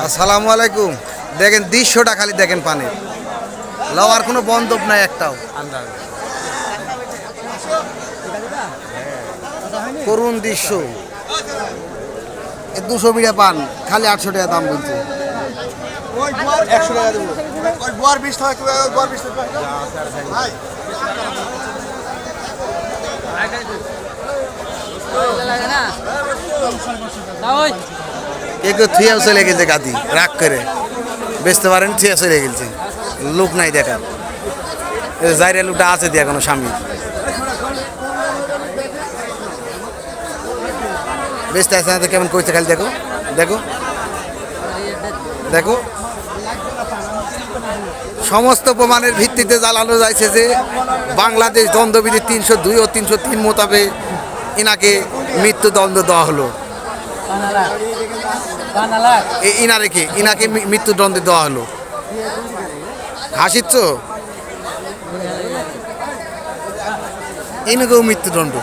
আসসালামু আলাইকুম। দেখেন দৃশ্যটা খালি দেখেন, পানি লওয়ার কোনো বন্ধব নাই একটাও। করুণ দৃশ্য। 200 বিঘা পান খালি 800 টাকা দাম বলছে। 100 টাকা দেবো। ওই গোয়ার 20 টাকা, গোয়ার 20 টাকা। ভাই একটু থিয়া চলে গেছে গাদি রাগ করে বেচতে পারেন, থিয়া চলে গেছে, লোক নাই দেখার। জাইরে লোকটা আছে দিয়া কোনো স্বামী বেচতে আসে না, কেমন কইছে খালি দেখো দেখো দেখো। সমস্ত প্রমাণের ভিত্তিতে জানানো যাইছে যে বাংলাদেশ দণ্ডবিধি 302 ও 303 মোতাবেক ইনাকে মৃত্যুদণ্ড দেওয়া হলো। ইনাকে মৃত্যুদণ্ড দেওয়া হলো। হাসিচ্ছ, ইনাকেও মৃত্যুদণ্ড।